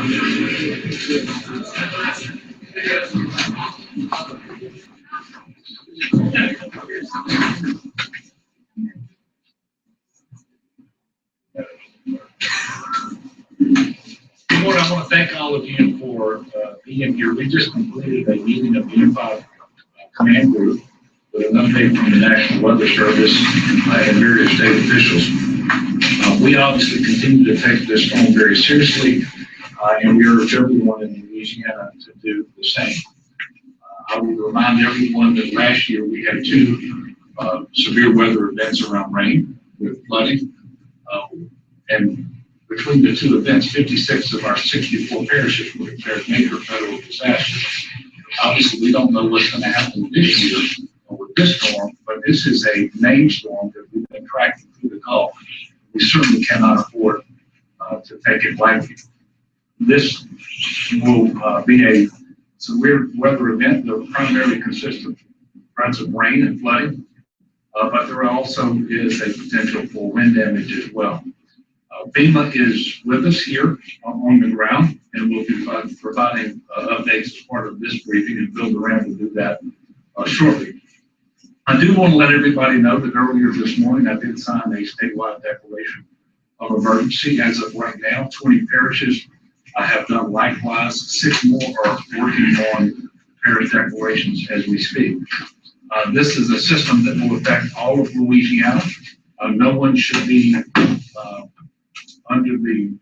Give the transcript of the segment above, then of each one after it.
Lord, I want to thank all of you for being here. We just completed a meeting of the Unified Command Group with an update from the National Weather Service and various state officials. We obviously continue to take this storm very seriously, and we urge everyone in Louisiana to do the same. I will remind everyone that last year we had two severe weather events around rain with flooding, and between the two events, 56 of our 64 parishes were declared major federal disasters. Obviously, we don't know what's going to happen this year with this storm, but this is a named storm that we've been tracking through the Gulf. We certainly cannot afford to take it lightly. This will be a severe weather event that primarily consists of threats of rain and flooding, but there also is a potential for wind damage as well. FEMA is with us here on the ground, and we'll be providing updates as part of this briefing, and Bill Durant will do that shortly. I do want to let everybody know that earlier this morning I did sign a statewide declaration of emergency. As of right now, 20 parishes have done likewise. 6 more are working on parish declarations as we speak. This is a system that will affect all of Louisiana. No one should be under the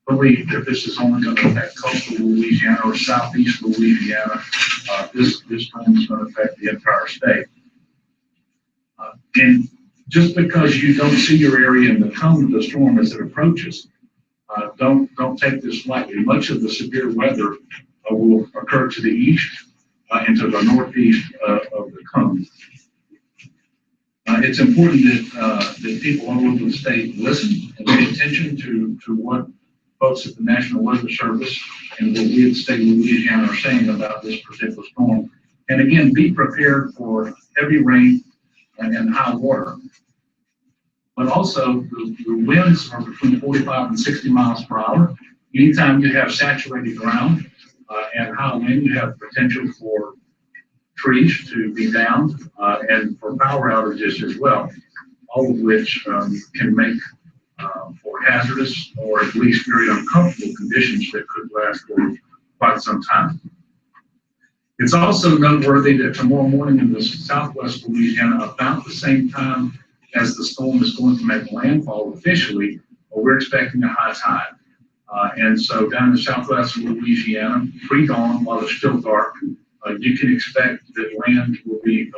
belief that this is only going to affect coastal Louisiana or southeast Louisiana. This storm is going to affect the entire state. And just because you don't see your area in the cone of the storm as it approaches, don't take this lightly. Much of the severe weather will occur to the east and to the northeast of the cone. It's important that people all over the state listen and pay attention to what folks at the National Weather Service and what we at the state of Louisiana are saying about this particular storm. And again, be prepared for heavy rain and high water. But also, the winds are between 45 and 60 miles per hour. Anytime you have saturated ground and high wind, you have potential for trees to be downed and for power outages as well, all of which can make for hazardous or at least very uncomfortable conditions that could last for quite some time. It's also noteworthy that tomorrow morning in the southwest Louisiana, about the same time as the storm is going to make landfall officially, we're expecting a high tide. And so down in the southwest of Louisiana, pre-dawn, while it's still dark, you can expect that land will be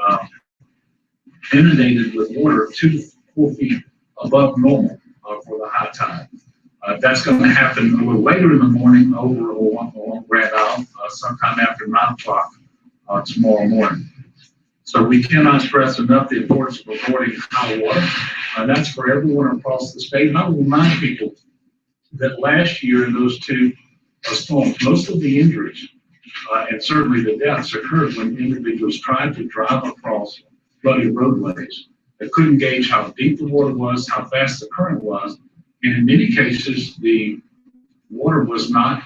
inundated with water 2 to 4 feet above normal for the high tide. That's going to happen a little later in the morning over along Grand Isle, sometime after 9 o'clock tomorrow morning. So we cannot stress enough the importance of avoiding high water. That's for everyone across the state. And I will remind people that last year in those 2 storms, most of the injuries and certainly the deaths occurred when individuals tried to drive across flooded roadways. They couldn't gauge how deep the water was, how fast the current was, and in many cases, the water was not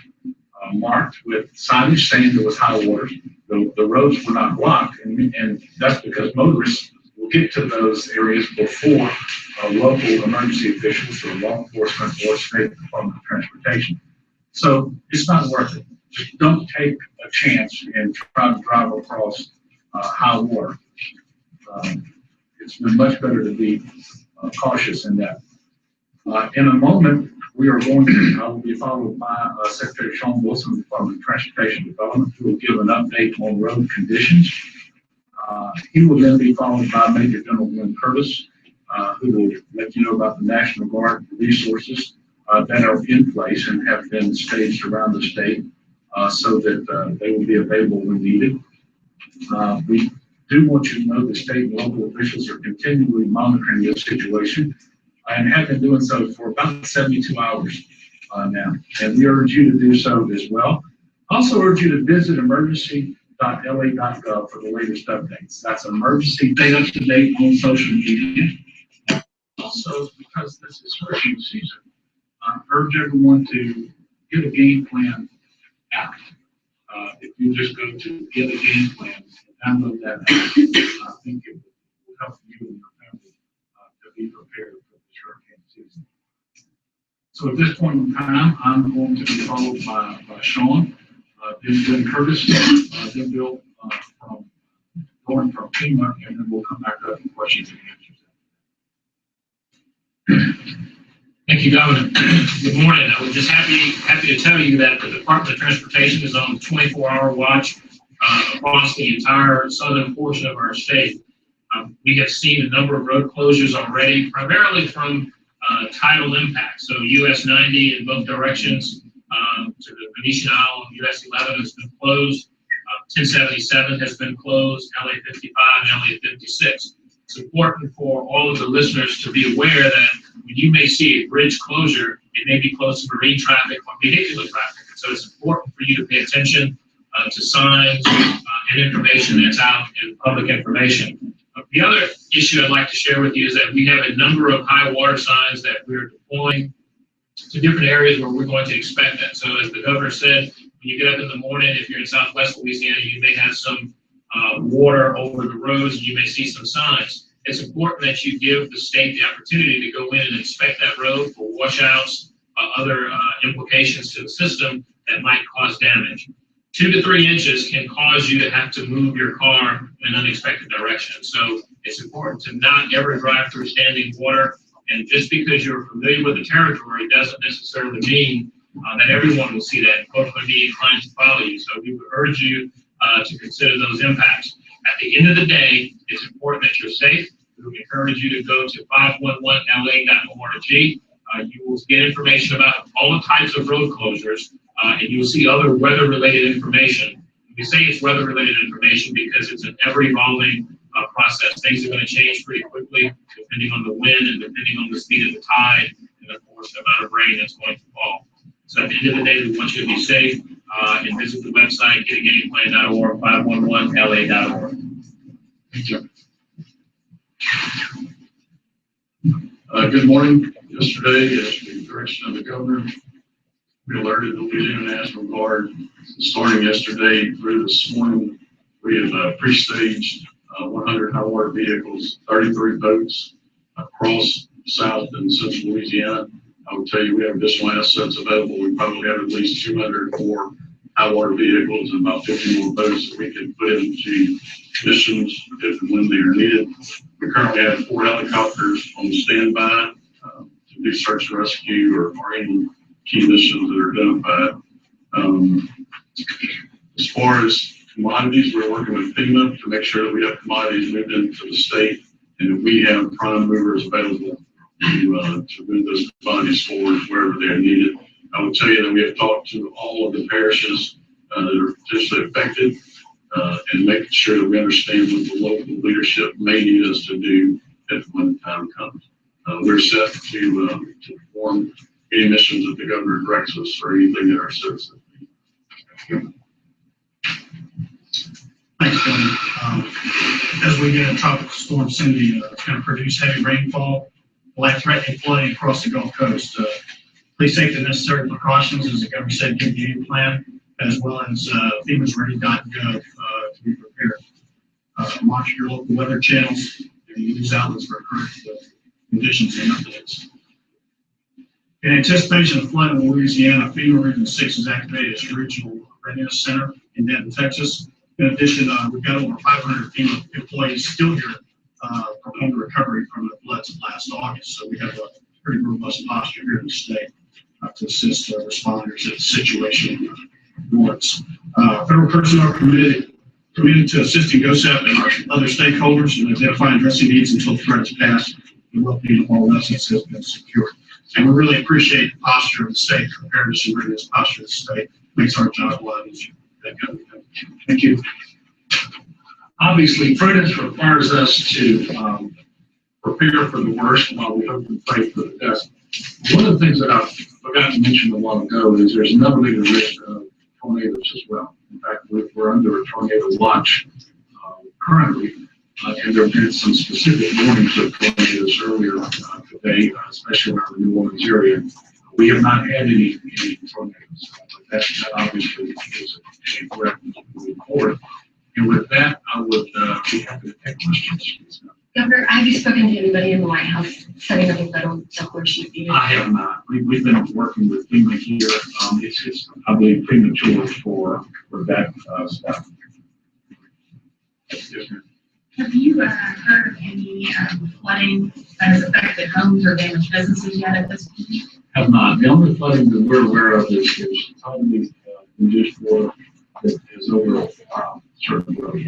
marked with signage saying there was high water. The roads were not blocked, and that's because motorists will get to those areas before local emergency officials or law enforcement or State Department of Transportation. So it's not worth it. Just don't take a chance and try to drive across high water. It's been much better to be cautious in that. In a moment, we are going to, I will be followed by Secretary Sean Wilson of the Department of Transportation Development, who will give an update on road conditions. He will then be followed by Major General Glenn Curtis, who will let you know about the National Guard resources that are in place and have been staged around the state so that they will be available when needed. We do want you to know that state and local officials are continually monitoring this situation and have been doing so for about 72 hours now. And we urge you to do so as well. Also urge you to visit emergency.la.gov for the latest updates. That's emergency data to date on social media. Also, because this is hurricane season, I urge everyone to get a game plan app. If you just go to get a game plan, download that app, I think it will help you and your family to be prepared for this hurricane season. So at this point in time, I'm going to be followed by Sean, then Glenn Curtis, then Bill going from FEMA, and then we'll come back up to questions and answers. Thank you, Governor. Good morning. I was just happy to tell you that the Department of Transportation is on 24-hour watch across the entire southern portion of our state. We have seen a number of road closures already, primarily from tidal impacts. So US 90 in both directions to the Venetian Isle on US 11 has been closed. 1077 has been closed, LA 55 and LA 56. It's important for all of the listeners to be aware that when you may see a bridge closure, it may be close to marine traffic or vehicular traffic. So it's important for you to pay attention to signs and information that's out in public information. The other issue I'd like to share with you is that we have a number of high water signs that we're deploying to different areas where we're going to expect that. So as the governor said, when you get up in the morning, if you're in Southwest Louisiana, you may have some water over the roads and you may see some signs. It's important that you give the state the opportunity to go in and inspect that road for washouts, other implications to the system that might cause damage. 2 to 3 inches can cause you to have to move your car in an unexpected direction. So it's important to not ever drive through standing water. And just because you're familiar with the territory doesn't necessarily mean that everyone will see that and folks will be inclined to follow you. So we would urge you to consider those impacts. At the end of the day, it's important that you're safe. We would encourage you to go to 511la.org. You will get information about all the types of road closures, and you will see other weather-related information. We say it's weather-related information because it's an ever-evolving process. Things are going to change pretty quickly depending on the wind and depending on the speed of the tide and, of course, the amount of rain that's going to fall. So at the end of the day, we want you to be safe and visit the website, getagagameplan.org, 511la.org. Thank you. Good morning. Yesterday, at the direction of the governor, we alerted the Louisiana National Guard. Starting yesterday through this morning, we have pre-staged 100 high water vehicles, 33 boats across South and Central Louisiana. I would tell you we have additional assets available. We probably have at least 200 more high water vehicles and about 50 more boats that we can put into missions if and when they are needed. We currently have 4 helicopters on standby to do search and rescue or any key missions that are identified. As far as commodities, we're working with FEMA to make sure that we have commodities moved into the state and that we have prime movers available to move those commodities forward wherever they are needed. I will tell you that we have talked to all of the parishes that are potentially affected and making sure that we understand what the local leadership may need us to do when the time comes. We're set to perform any missions that the governor directs us or anything that our citizens need. Thanks, Glenn. As we get a tropical storm Cindy, it's going to produce heavy rainfall, life-threatening flooding across the Gulf Coast. Please take the necessary precautions, as the governor said, get a game plan, as well as FEMA's ready.gov to be prepared. Monitor your local weather channels and news outlets for current conditions and updates. In anticipation of flood in Louisiana, FEMA Region 6 has activated its regional readiness center in Denton, Texas. In addition, we've got over 500 FEMA employees still here performing the recovery from the floods of last August. So we have a pretty robust posture here in the state to assist responders if the situation warrants. Federal personnel are committed to assisting GOSEP and our other stakeholders in identifying and addressing needs until the threats pass and well-being of all residents has been secured. And we really appreciate the posture of the state, preparedness and readiness posture of the state. Makes our job a lot easier. Thank you. Obviously, prudence requires us to prepare for the worst while we hope and pray for the best. One of the things that I forgot to mention a while ago is there's an elevated risk of tornadoes as well. In fact, we're under a tornado watch currently, and there have been some specific warnings of tornadoes earlier today, especially around the New Orleans area. We have not had any tornadoes. that obviously is a reference moving forward. And with that, I would be happy to take questions. Governor, have you spoken to anybody in the White House setting up a federal declaration? I have not. We've been working with FEMA here. It's I believe premature for that stuff. Yes, ma'am. Have you heard of any flooding that has affected homes or damaged businesses yet at this point? Have not. The only flooding that we're aware of is totally induced water that is over certain roads.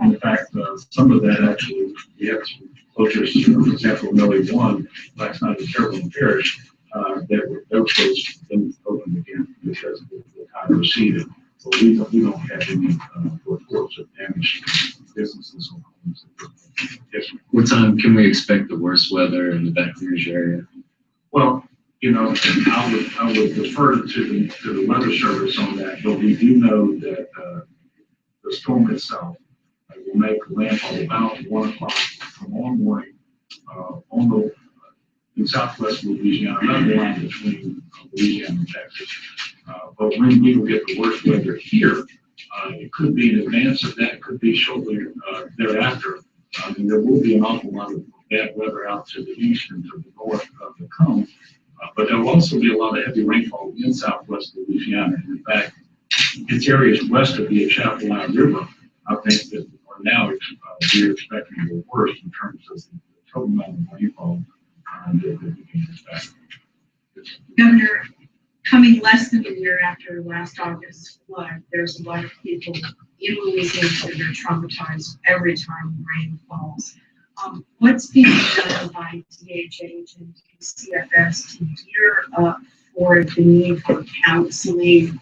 In fact, some of that actually, we have some closures, for example, Millie 1 last night in Terrible Parish, that was been opened again because the tide receded. So we don't have any reports of damage to businesses or homes. Yes, ma'am. What time can we expect the worst weather in the Baton Rouge area? Well, you know, I would defer to the weather service on that, but we do know that the storm itself will make landfall about 1 o'clock tomorrow morning in southwest Louisiana, not the line between Louisiana and Texas. But when we will get the worst weather here, it could be in advance of that, it could be shortly thereafter. And there will be an awful lot of bad weather out to the east and to the north of the cone. But there will also be a lot of heavy rainfall in southwest Louisiana. And in fact, it's areas west of the Atchafalaya River, I think that are now we're expecting the worst in terms of the total amount of rainfall that we can expect. Governor, coming less than a year after last August flood, there's a lot of people in Louisiana that are traumatized every time rain falls. What's being done by DHH and CFS to gear up for the need for counseling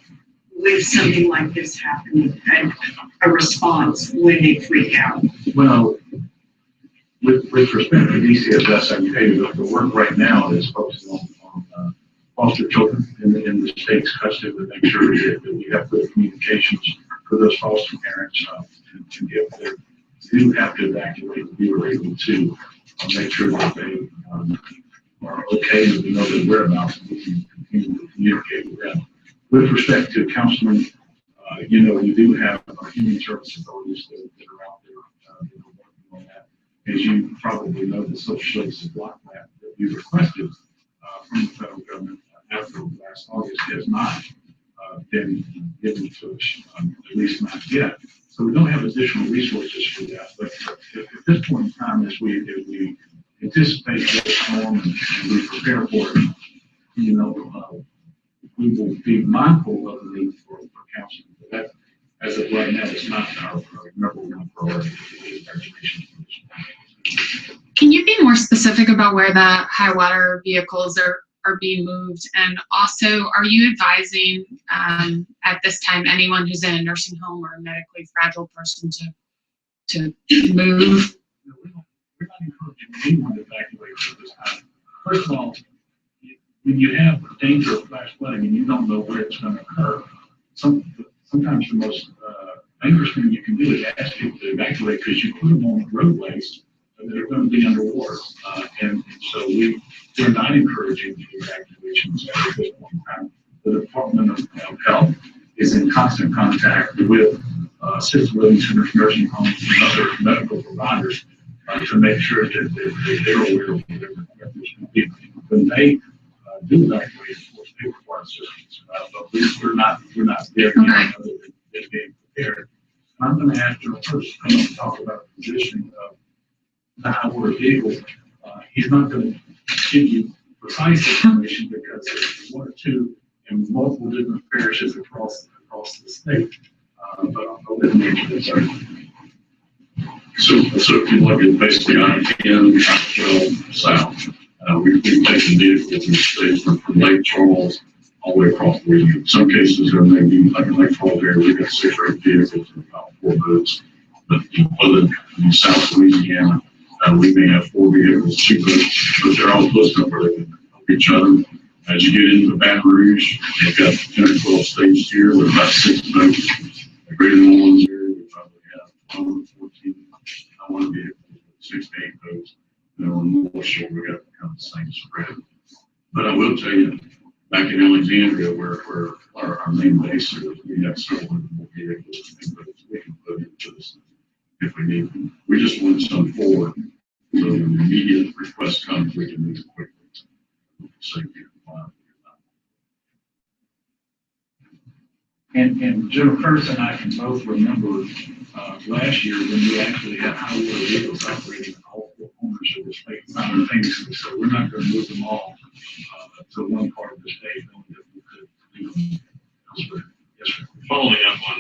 with something like this happening and a response when they freak out? Well, with respect to DCFS, I can tell you that the work right now is focused on foster children in the state's custody to make sure that we have good communications for those foster parents and if they do have to evacuate, we were able to make sure that they are okay and we know their whereabouts and we can continue to communicate with them. With respect to counseling, you know, we do have our human service authorities that are out there that are working on that. As you probably know, the social services block grant that we requested from the federal government after last August has not been given to us, at least not yet. So we don't have additional resources for that. But at this point in time, as we anticipate this storm and we prepare for it, you know, we will be mindful of the need for counseling. But that, as of right now, is not our number one priority. Can you be more specific about where the high water vehicles are being moved? And also, are you advising at this time anyone who's in a nursing home or a medically fragile person to move? No, we're not encouraging anyone to evacuate at this time. First of all, when you have danger of flash flooding and you don't know where it's going to occur, sometimes the most dangerous thing you can do is ask people to evacuate because you put them on roadways that are going to be underwater. And so we're not encouraging evacuations at this point in time. The Department of Health is in constant contact with assisted living centers, nursing homes, and other medical providers to make sure that they're aware of where there's going to be. When they do evacuate, of course, they require assistance. But we're not there yet other than being prepared. I'm going to ask Joe first to come and talk about the positioning of the high water vehicle. He's not going to give you precise information because there's one or two in multiple different parishes across the state. But I'll let him answer this. So if you look at basically I-10, I-12 south, we've taken vehicles in the state from Lake Charles all the way across the region. In some cases, there may be, like in Lake Charles area, we've got 6 or 8 vehicles and about 4 boats. But other in South Louisiana, we may have 4 vehicles, 2 boats, but they're all close enough where they can help each other. As you get into the Baton Rouge, you've got 10 or 12 states here with about 6 boats. The Greater New Orleans area, we probably have 12 or 14. I want to be 6 to 8 boats. And then on North Shore, we got kind of the same spread. But I will tell you, back in Alexandria, where our main base, so that we have someone who will be able to, we can put into this if we need them. We just want some forward, so when the immediate request comes, we can move quickly. So you can, And General Curtis and I can both remember last year when we actually had high water vehicles operating in all four corners of the state simultaneously. So we're not going to move them all to one part of the state, knowing that we could do them elsewhere. Yes, sir. Following up on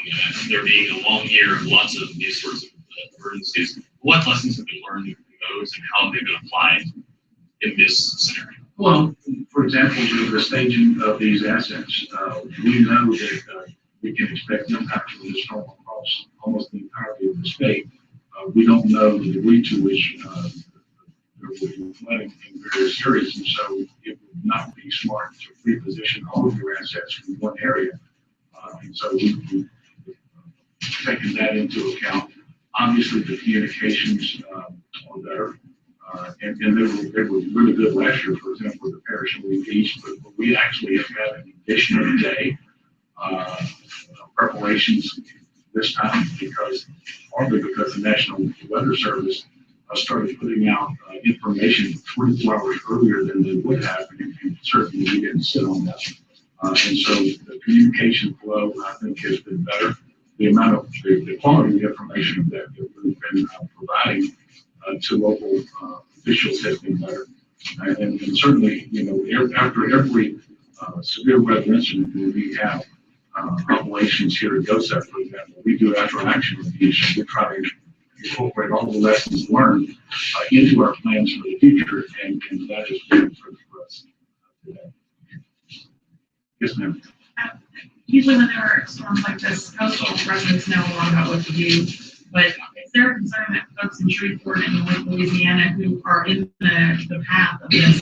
there being a long year of lots of these sorts of emergencies, what lessons have been learned from those and how have they been applied in this scenario? Well, for example, with the staging of these assets, we know that we can expect impacts from this storm across almost the entirety of the state. We don't know the degree to which there will be flooding in various areas, and so it would not be smart to reposition all of your assets in one area. And so we've taken that into account. Obviously, the communications are better. And they were really good last year, for example, the parish of Lee East, but we actually have had an additional day preparations this time partly because the National Weather Service started putting out information 24 hours earlier than they would have, and certainly we didn't sit on that. And so the communication flow, I think, has been better. The amount of the quality of information that we've been providing to local officials has been better. And certainly, after every severe weather incident that we have operations here at GOSEP, for example, we do after action reviews, and we try to incorporate all the lessons learned into our plans for the future, and that is very important for us today. Yes, ma'am. Usually when there are storms like this, coastal residents know a lot about what to do, but is there a concern that folks in Shreveport and Lake Louisiana who are in the path of this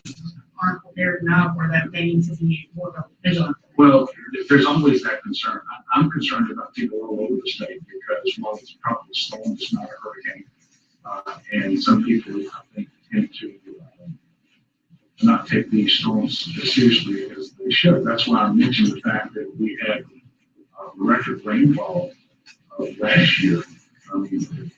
aren't prepared enough, or that they need to be more vigilant? Well, there's always that concern. I'm concerned about people all over the state because while it's a tropical storm, it's not a hurricane. And some people, I think, tend to not take these storms as seriously as they should. That's why I mentioned the fact that we had record rainfall last year. The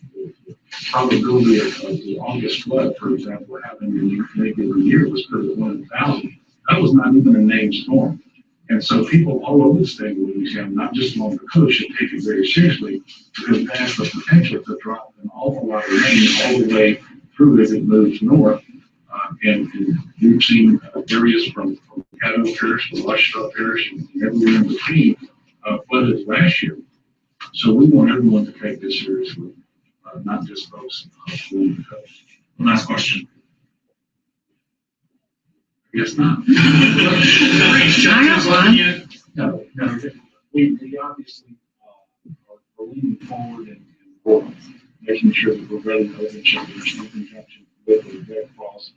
probability of the August flood, for example, happening in any given year was 1,000. That was not even a named storm. And so people all over the state of Louisiana, not just along the coast, should take it very seriously because it has the potential to drop an awful lot of rain all the way through as it moves north. And we've seen areas from Caddo Parish to Washita Parish and everywhere in between flooded last year. So we want everyone to take this seriously, not just folks along the coast. One last question. Yes, not. No. We obviously are leaning forward and making sure that we're ready to open shelters in conjunction with the Red Cross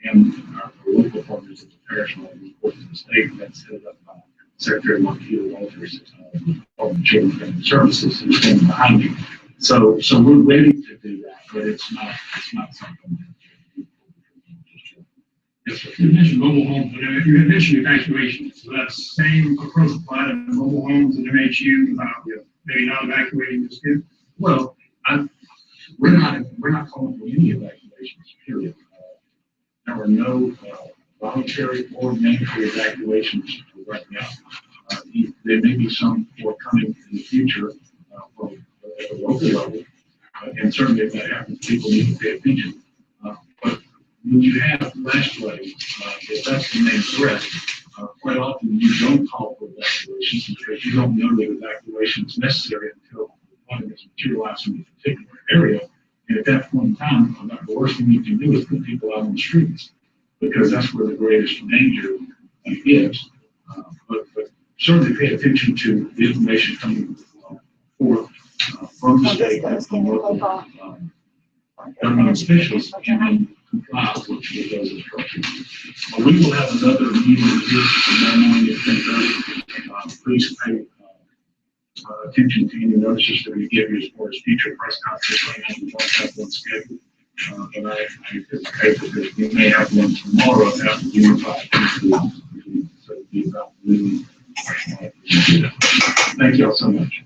and our local partners of the parish and of the state. That's headed up by Secretary Marquita Walters of the Children and Family Services, who's standing behind me. So we're ready to do that, but it's not something that Yes, sir. You mentioned mobile homes, but you had mentioned evacuation. So that same approach applied to mobile homes and MHU, maybe not evacuating this kid? Well, we're not calling for any evacuations, period. There are no voluntary or mandatory evacuations right now. There may be some forthcoming in the future from at the local level, and certainly if that happens, people need to pay attention. But when you have flash flooding, if that's the main threat, quite often you don't call for evacuations because you don't know that evacuation is necessary until flooding is materialized in a particular area. And at that point in time, the worst thing you can do is put people out on the streets because that's where the greatest danger is. But certainly pay attention to the information coming forth from the state and from local government officials and comply with those instructions. We will have another meeting here tomorrow morning at 10:30. Please pay attention to any notices that we give you as far as future press conferences. We don't have one scheduled, but I anticipate that we may have one tomorrow after the unified. So it'll be about noon Thank y'all so much.